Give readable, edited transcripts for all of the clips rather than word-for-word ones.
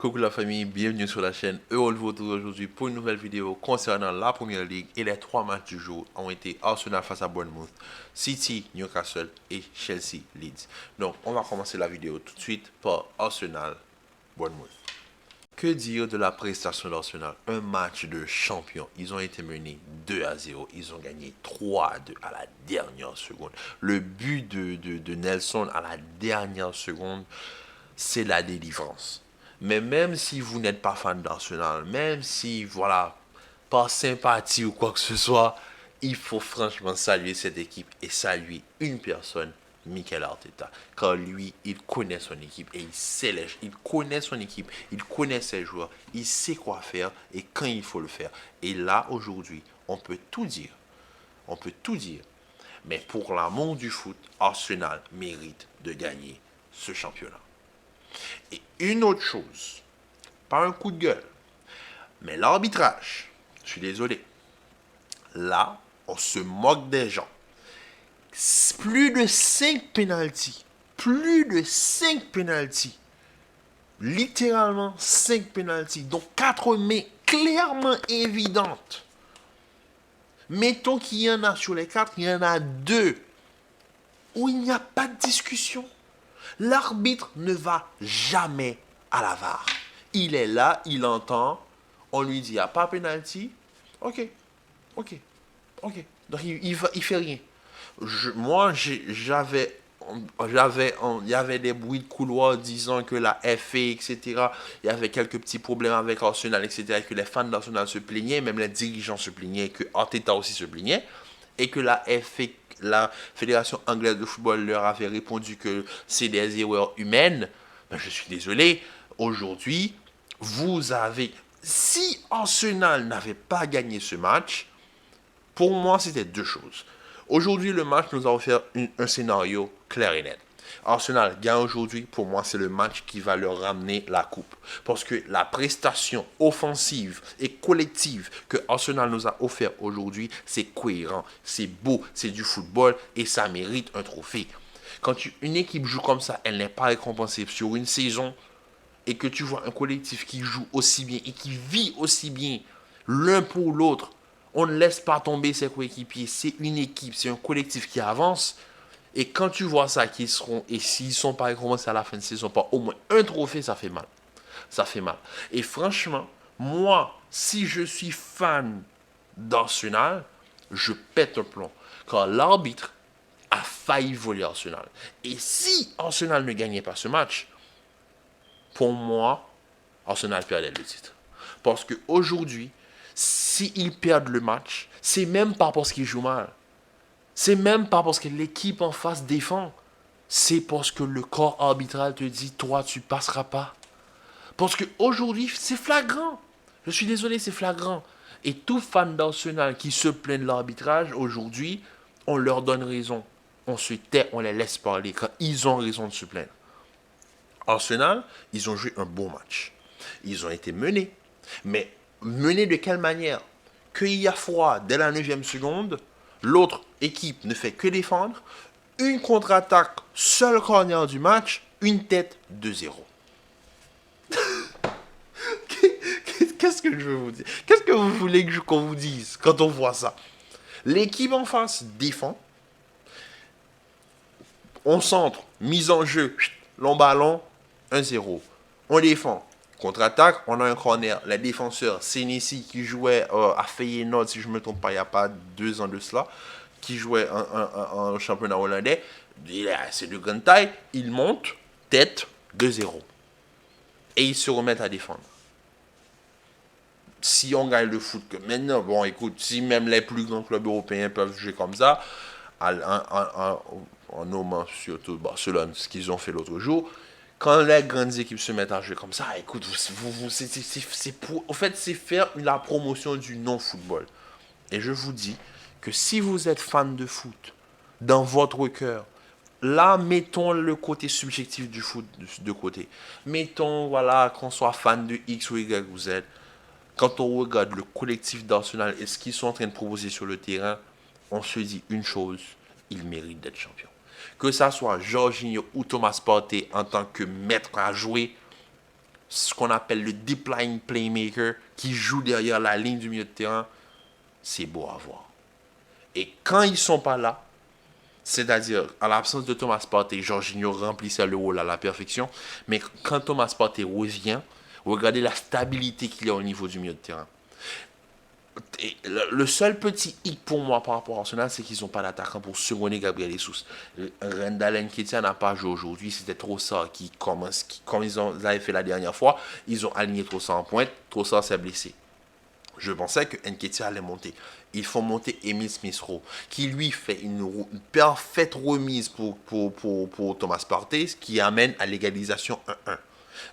Coucou la famille, bienvenue sur la chaîne. Heureux de vous retrouver aujourd'hui pour une nouvelle vidéo concernant la Première Ligue et les trois matchs du jour ont été Arsenal face à Bournemouth, City, Newcastle et Chelsea, Leeds. Donc on va commencer la vidéo tout de suite par Arsenal, Bournemouth. Que dire de la prestation d'Arsenal? Un match de champion. Ils ont été menés 2-0. Ils ont gagné 3-2 à la dernière seconde. Le but de Nelson à la dernière seconde, c'est la délivrance. Mais même si vous n'êtes pas fan d'Arsenal, même si, voilà, par sympathie ou quoi que ce soit, il faut franchement saluer cette équipe et saluer une personne, Mikel Arteta. Car lui, il connaît son équipe et il connaît son équipe, il connaît ses joueurs, il sait quoi faire et quand il faut le faire. Et là, aujourd'hui, on peut tout dire. On peut tout dire. Mais pour l'amour du foot, Arsenal mérite de gagner ce championnat. Et une autre chose, pas un coup de gueule, mais l'arbitrage, je suis désolé, là, on se moque des gens. Plus de 5 pénaltys, plus de 5 pénaltys, littéralement 5 pénaltys, dont 4 mais clairement évidentes. Mettons qu'il y en a sur les 4, il y en a 2 où il n'y a pas de discussion. L'arbitre ne va jamais à la VAR. Il est là, il entend, on lui dit, il n'y a pas penalty. Ok. Donc il fait rien. Il y avait des bruits de couloir disant que la FA, etc., il y avait quelques petits problèmes avec Arsenal, etc., et que les fans d'Arsenal se plaignaient, même les dirigeants se plaignaient, que Arteta aussi se plaignait, et que la FA, la Fédération anglaise de football, leur avait répondu que c'est des erreurs humaines. Ben, je suis désolé, aujourd'hui, si Arsenal n'avait pas gagné ce match, pour moi, c'était deux choses. Aujourd'hui, le match nous a offert un scénario clair et net. Arsenal gagne aujourd'hui, pour moi, c'est le match qui va leur ramener la coupe. Parce que la prestation offensive et collective que Arsenal nous a offert aujourd'hui, c'est cohérent, c'est beau, c'est du football et ça mérite un trophée. Quand une équipe joue comme ça, elle n'est pas récompensée sur une saison et que tu vois un collectif qui joue aussi bien et qui vit aussi bien l'un pour l'autre, on ne laisse pas tomber ses coéquipiers. C'est une équipe, c'est un collectif qui avance. Et quand tu vois ça, qu'ils seront, et s'ils ne sont pas récompensés à la fin de saison, pas au moins un trophée, ça fait mal. Ça fait mal. Et franchement, moi, si je suis fan d'Arsenal, je pète un plomb. Car l'arbitre a failli voler Arsenal. Et si Arsenal ne gagnait pas ce match, pour moi, Arsenal perdait le titre. Parce qu'aujourd'hui, s'ils perdent le match, c'est même pas parce qu'ils jouent mal. C'est même pas parce que l'équipe en face défend. C'est parce que le corps arbitral te dit, toi, tu passeras pas. Parce qu'aujourd'hui, c'est flagrant. Je suis désolé, c'est flagrant. Et tout fan d'Arsenal qui se plaint de l'arbitrage, aujourd'hui, on leur donne raison. On se tait, on les laisse parler quand ils ont raison de se plaindre. Arsenal, ils ont joué un bon match. Ils ont été menés. Mais menés de quelle manière? Qu'il y a froid dès la 9e seconde, l'autre équipe ne fait que défendre, une contre-attaque, seul corner du match, une tête 2-0. Qu'est-ce que je veux vous dire? Qu'est-ce que vous voulez qu'on vous dise quand on voit ça? L'équipe en face défend, on centre, mise en jeu, long ballon, 1-0. On défend. Contre-attaque, on a un corner. Les défenseurs, Senesi qui jouait à Feyenoord, si je ne me trompe pas, il n'y a pas 2 ans de cela, qui jouait en championnat hollandais. C'est de grande taille. Il monte, tête, 2-0. Et ils se remettent à défendre. Si on gagne le foot, maintenant, bon, écoute, si même les plus grands clubs européens peuvent jouer comme ça, en nommant surtout Barcelone, ce qu'ils ont fait l'autre jour, quand les grandes équipes se mettent à jouer comme ça, écoute, en fait, c'est faire la promotion du non-football. Et je vous dis que si vous êtes fan de foot, dans votre cœur, là, mettons le côté subjectif du foot de côté. Mettons, voilà, qu'on soit fan de X ou Y ou Z. Quand on regarde le collectif d'Arsenal et ce qu'ils sont en train de proposer sur le terrain, on se dit une chose, ils méritent d'être champions. Que ça soit Jorginho ou Thomas Partey en tant que maître à jouer, ce qu'on appelle le deep line playmaker qui joue derrière la ligne du milieu de terrain, c'est beau à voir. Et quand ils sont pas là, c'est-à-dire, en l'absence de Thomas Partey, Jorginho remplissait le rôle à la perfection. Mais quand Thomas Partey revient, regardez la stabilité qu'il y a au niveau du milieu de terrain. Et le seul petit hic pour moi par rapport à Arsenal, c'est qu'ils n'ont pas d'attaquant pour seconder Gabriel Jesus. Randall Nketiah n'a pas joué aujourd'hui. C'était Trossard qui commence, comme ils avaient fait la dernière fois, ils ont aligné Trossard en pointe. Trossard s'est blessé. Je pensais que Nketiah allait monter. Ils font monter Emile Smith-Rowe, qui lui fait une parfaite remise pour Thomas Partey, ce qui amène à l'égalisation 1-1.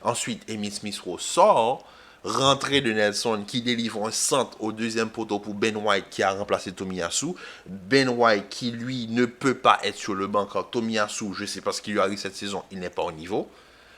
Ensuite, Emile Smith-Rowe sort, rentrée de Nelson, qui délivre un centre au deuxième poteau pour Ben White, qui a remplacé Tomiyasu. Ben White, qui lui ne peut pas être sur le banc, car Tomiyasu, je ne sais pas ce qui lui arrive cette saison, il n'est pas au niveau.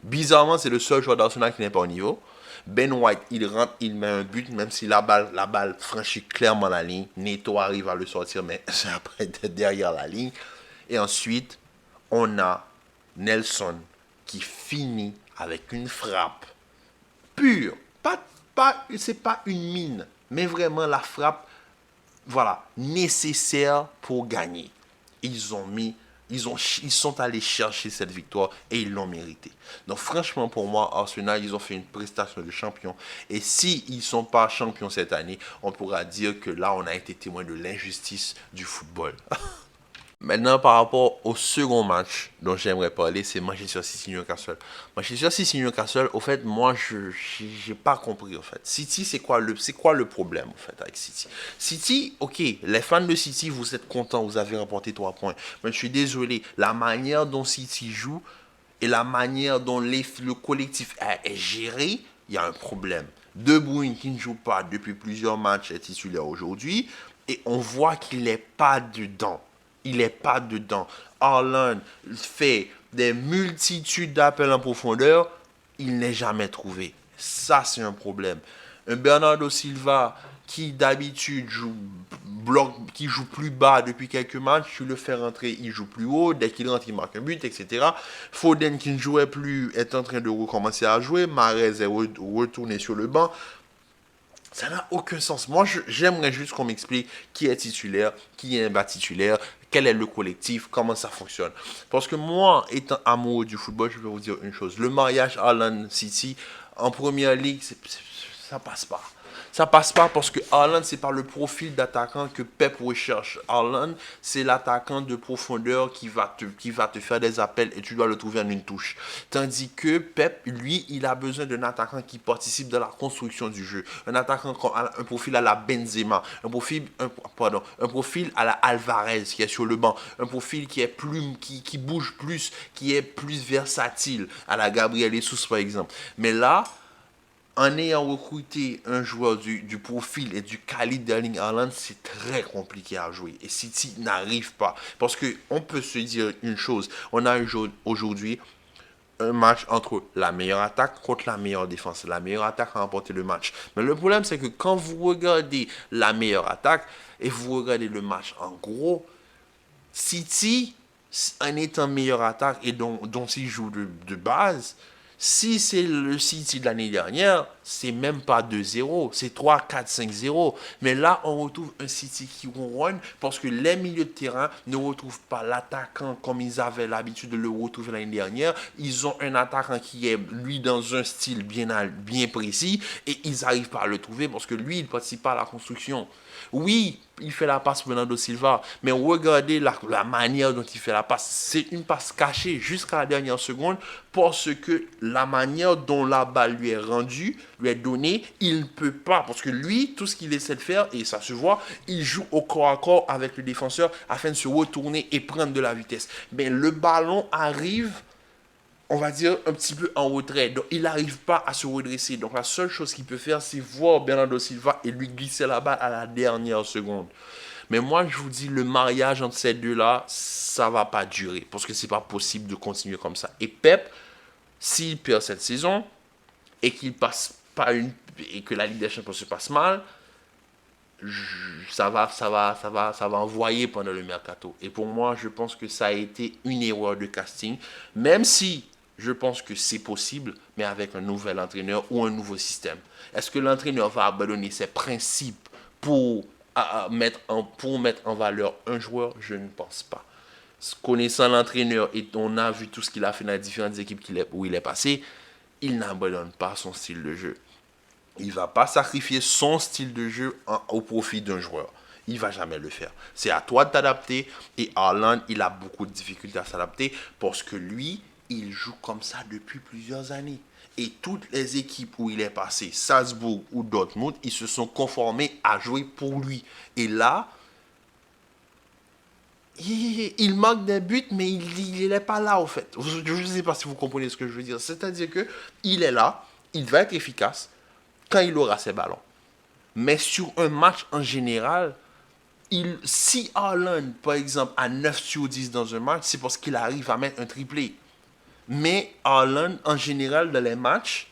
Bizarrement, c'est le seul joueur d'Arsenal qui n'est pas au niveau. Ben White, il rentre, il met un but, même si la balle franchit clairement la ligne. Neto arrive à le sortir, mais c'est après derrière la ligne. Et ensuite, on a Nelson qui finit avec une frappe pure. C'est pas une mine, mais vraiment la frappe, voilà, nécessaire pour gagner. Ils ont mis ils sont allés chercher cette victoire et ils l'ont mérité. Donc franchement pour moi, Arsenal, ils ont fait une prestation de champion. Et s'ils ne sont pas champions cette année, on pourra dire que là, on a été témoin de l'injustice du football. Maintenant, par rapport au second match dont j'aimerais parler, c'est Manchester City-Newcastle. Manchester City-Newcastle, au fait, moi, je n'ai pas compris, en fait. City, c'est quoi le problème, en fait, avec City? City, ok, les fans de City, vous êtes contents, vous avez remporté 3 points. Mais je suis désolé, la manière dont City joue et la manière dont le collectif est géré, il y a un problème. De Bruyne, qui ne joue pas depuis plusieurs matchs, est titulaire aujourd'hui, et on voit qu'il n'est pas dedans. Il n'est pas dedans. Haaland fait des multitudes d'appels en profondeur. Il n'est jamais trouvé. Ça, c'est un problème. Un Bernardo Silva qui d'habitude qui joue plus bas depuis quelques matchs, tu le fais rentrer, il joue plus haut, dès qu'il rentre, il marque un but, etc. Foden qui ne jouait plus est en train de recommencer à jouer, Mahrez est retourné sur le banc. Ça n'a aucun sens. Moi, j'aimerais juste qu'on m'explique qui est titulaire, qui est pas titulaire, quel est le collectif, comment ça fonctionne. Parce que moi, étant amoureux du football, je vais vous dire une chose. Le mariage Haaland-City en première ligue, ça passe pas. Ça passe pas parce que Haaland, c'est pas le profil d'attaquant que Pep recherche. Haaland, c'est l'attaquant de profondeur qui va te faire des appels et tu dois le trouver en une touche. Tandis que Pep, lui, il a besoin d'un attaquant qui participe dans la construction du jeu. Un attaquant, un profil à la Benzema, un profil à la Alvarez qui est sur le banc, un profil qui bouge plus, qui est plus versatile à la Gabriel Jesus par exemple. Mais là, en ayant recruté un joueur du profil et du calibre d'Erling Haaland, c'est très compliqué à jouer. Et City n'arrive pas. Parce qu'on peut se dire une chose. On a aujourd'hui un match entre la meilleure attaque contre la meilleure défense. La meilleure attaque a remporté le match. Mais le problème, c'est que quand vous regardez la meilleure attaque et vous regardez le match en gros, City, en étant meilleure attaque et dont il joue de base, si c'est le City de l'année dernière, c'est même pas 2-0, c'est 3-4-5-0. Mais là, on retrouve un City qui ronronne parce que les milieux de terrain ne retrouvent pas l'attaquant comme ils avaient l'habitude de le retrouver l'année dernière. Ils ont un attaquant qui est, lui, dans un style bien précis et ils n'arrivent pas à le trouver parce que lui, il ne participe pas à la construction. Oui, il fait la passe pour Bernardo Silva, mais regardez la manière dont il fait la passe. C'est une passe cachée jusqu'à la dernière seconde parce que la manière dont la balle lui est rendue, lui est donnée, il ne peut pas. Parce que lui, tout ce qu'il essaie de faire, et ça se voit, il joue au corps à corps avec le défenseur afin de se retourner et prendre de la vitesse. Mais le ballon arrive, on va dire, un petit peu en retrait. Donc, il n'arrive pas à se redresser. Donc, la seule chose qu'il peut faire, c'est voir Bernardo Silva et lui glisser la balle à la dernière seconde. Mais moi, je vous dis, le mariage entre ces deux-là, ça ne va pas durer. Parce que ce n'est pas possible de continuer comme ça. Et Pep, s'il perd cette saison et qu'il passe pas et que la Ligue des Champions se passe mal, ça va envoyer pendant le mercato. Et pour moi, je pense que ça a été une erreur de casting. Même si Je pense que c'est possible, mais avec un nouvel entraîneur ou un nouveau système. Est-ce que l'entraîneur va abandonner ses principes pour, pour mettre en valeur un joueur? Je ne pense pas. Connaissant l'entraîneur et on a vu tout ce qu'il a fait dans les différentes équipes où il est passé, il n'abandonne pas son style de jeu. Il ne va pas sacrifier son style de jeu au profit d'un joueur. Il ne va jamais le faire. C'est à toi de t'adapter. Et Haaland, il a beaucoup de difficultés à s'adapter parce que lui, il joue comme ça depuis plusieurs années. Et toutes les équipes où il est passé, Salzbourg ou Dortmund, ils se sont conformés à jouer pour lui. Et là, il manque des buts, mais il n'est pas là, au fait. Je ne sais pas si vous comprenez ce que je veux dire. C'est-à-dire que il est là, il va être efficace quand il aura ses ballons. Mais sur un match en général, si Haaland, par exemple, a 9 sur 10 dans un match, c'est parce qu'il arrive à mettre un triplé. Mais Haaland, en général, dans les matchs,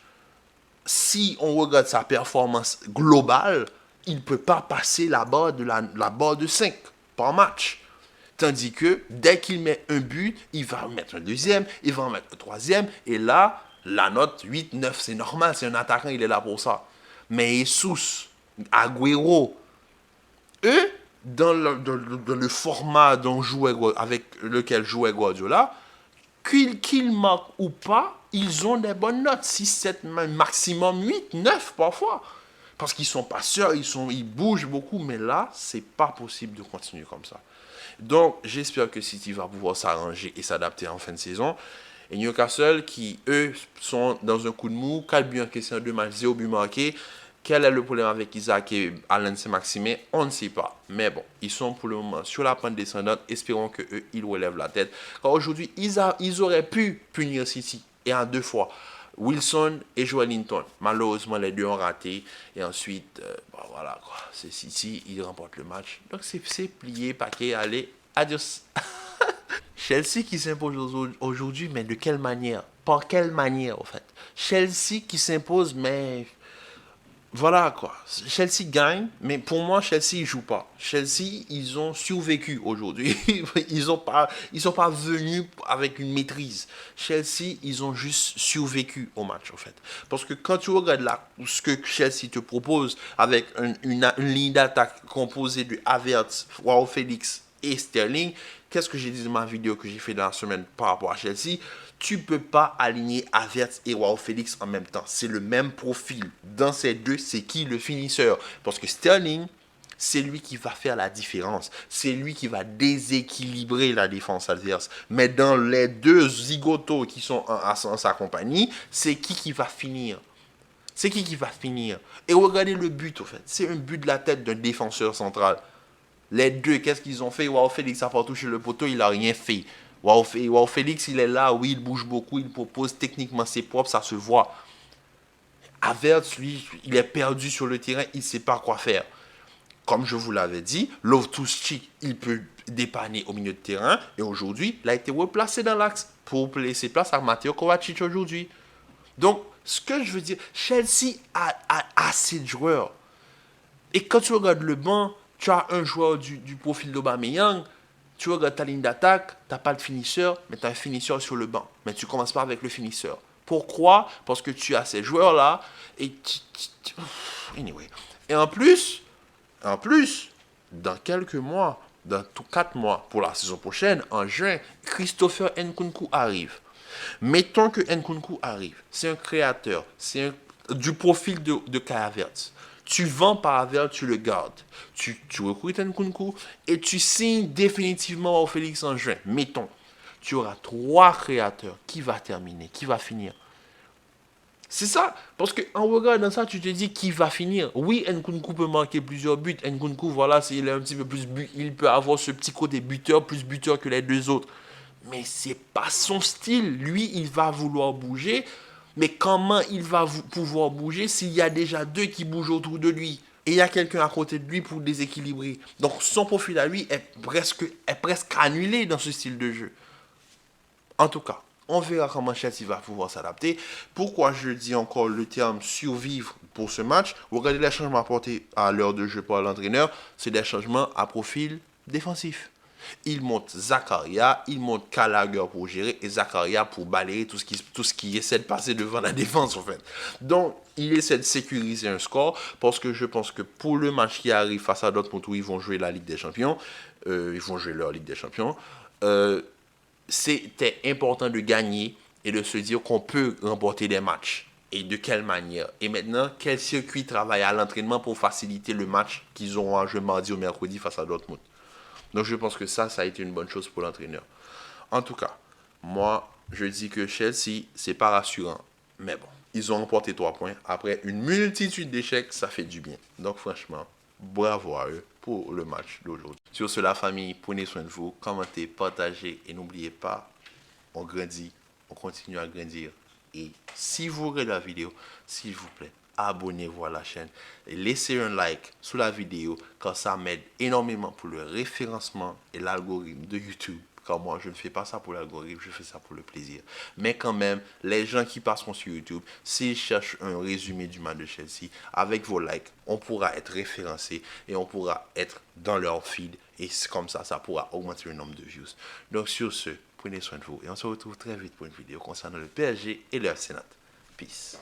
si on regarde sa performance globale, il ne peut pas passer la barre de 5 par match. Tandis que dès qu'il met un but, il va en mettre un deuxième, il va en mettre un troisième. Et là, la note 8, 9, c'est normal. C'est un attaquant, il est là pour ça. Mais Jesus, Agüero, eux, dans le format avec lequel jouait Guardiola, qu'ils marquent ou pas, ils ont des bonnes notes. 6, 7, maximum 8, 9 parfois. Parce qu'ils sont passeurs, ils bougent beaucoup. Mais là, c'est pas possible de continuer comme ça. Donc, j'espère que City va pouvoir s'arranger et s'adapter en fin de saison. Et Newcastle, qui, eux, sont dans un coup de mou, 4 buts en question, 2 matchs, 0 but marqué. Quel est le problème avec Isaac et Alain Saint-Maximin? On ne sait pas. Mais bon, ils sont pour le moment sur la pente descendante. Espérons qu'eux, ils relèvent la tête. Car aujourd'hui, ils auraient pu punir City. Et en 2 fois. Wilson et Joelinton. Malheureusement, les deux ont raté. Et ensuite, voilà, quoi. C'est City, ils remportent le match. Donc, c'est plié, paquet, allez, adios. Chelsea qui s'impose aujourd'hui, mais de quelle manière? Par quelle manière, en fait? Chelsea qui s'impose, mais voilà quoi. Chelsea gagne, mais pour moi, Chelsea ne joue pas. Chelsea, ils ont survécu aujourd'hui. Ils sont pas venus avec une maîtrise. Chelsea, ils ont juste survécu au match, en fait. Parce que quand tu regardes là, ce que Chelsea te propose avec une ligne d'attaque composée de Havertz, Joao Félix et Sterling, qu'est-ce que j'ai dit dans ma vidéo que j'ai fait dans la semaine par rapport à Chelsea? Tu ne peux pas aligner Havertz et Joao Félix en même temps. C'est le même profil. Dans ces deux, c'est qui le finisseur? Parce que Sterling, c'est lui qui va faire la différence. C'est lui qui va déséquilibrer la défense adverse. Mais dans les deux zigotos qui sont en sa compagnie, c'est qui va finir? C'est qui va finir? Et regardez le but, au fait. C'est un but de la tête d'un défenseur central. Les deux, qu'est-ce qu'ils ont fait? Joao Félix a pas touché le poteau, il n'a rien fait. Joao Félix, il est là, oui, il bouge beaucoup, il propose techniquement, c'est propre, ça se voit. Havertz, lui, il est perdu sur le terrain, il ne sait pas quoi faire. Comme je vous l'avais dit, Loftus-Cheek, il peut dépanner au milieu de terrain, et aujourd'hui, il a été replacé dans l'axe pour laisser place à Mateo Kovacic aujourd'hui. Donc, ce que je veux dire, Chelsea a assez de joueurs. Et quand tu regardes le banc, tu as un joueur du profil d'Aubameyang, tu regardes ta ligne d'attaque, tu n'as pas de finisseur, mais tu as un finisseur sur le banc. Mais tu ne commences pas avec le finisseur. Pourquoi? Parce que tu as ces joueurs-là et anyway. Et en plus, dans quelques mois, dans 4 mois pour la saison prochaine, en juin, Christopher Nkunku arrive. Mettons que Nkunku arrive. C'est un créateur. C'est du profil de Kai Havertz. Tu vends par Havertz, tu le gardes. Tu recrutes Nkunku et tu signes définitivement au Félix en juin. Mettons, tu auras 3 créateurs. Qui va terminer? Qui va finir? C'est ça. Parce qu'en regardant ça, tu te dis qui va finir. Oui, Nkunku peut marquer plusieurs buts. Nkunku, voilà, il est un petit peu plus il peut avoir ce petit côté buteur, plus buteur que les deux autres. Mais c'est pas son style. Lui, il va vouloir bouger. Mais comment il va pouvoir bouger s'il y a déjà 2 qui bougent autour de lui? Et il y a quelqu'un à côté de lui pour déséquilibrer. Donc son profil à lui est presque annulé dans ce style de jeu. En tout cas, on verra comment Chelsea va pouvoir s'adapter. Pourquoi je dis encore le terme survivre pour ce match? Regardez les changements apportés à l'heure de jeu par l'entraîneur. C'est des changements à profil défensif. Il monte Zakaria, il monte Gallagher pour gérer et Zakaria pour balayer tout ce qui essaie de passer devant la défense en fait. Donc, il essaie de sécuriser un score parce que je pense que pour le match qui arrive face à Dortmund où ils vont jouer la Ligue des Champions, ils vont jouer leur Ligue des Champions, c'était important de gagner et de se dire qu'on peut remporter des matchs. Et de quelle manière. Et maintenant, quel circuit travaille à l'entraînement pour faciliter le match qu'ils auront à jouer mardi ou mercredi face à Dortmund. Donc je pense que ça a été une bonne chose pour l'entraîneur. En tout cas, moi, je dis que Chelsea, c'est pas rassurant. Mais bon, ils ont remporté 3 points. Après une multitude d'échecs, ça fait du bien. Donc franchement, bravo à eux pour le match d'aujourd'hui. Sur ce, la famille, prenez soin de vous, commentez, partagez et n'oubliez pas, on grandit, on continue à grandir. Et si vous regardez la vidéo, s'il vous plaît, abonnez-vous à la chaîne et laissez un like sous la vidéo car ça m'aide énormément pour le référencement et l'algorithme de YouTube. Car moi, je ne fais pas ça pour l'algorithme, je fais ça pour le plaisir. Mais quand même, les gens qui passeront sur YouTube, s'ils cherchent un résumé du match de Chelsea, avec vos likes, on pourra être référencé et on pourra être dans leur feed. Et comme ça pourra augmenter le nombre de views. Donc sur ce, prenez soin de vous et on se retrouve très vite pour une vidéo concernant le PSG et le FC Nantes. Peace.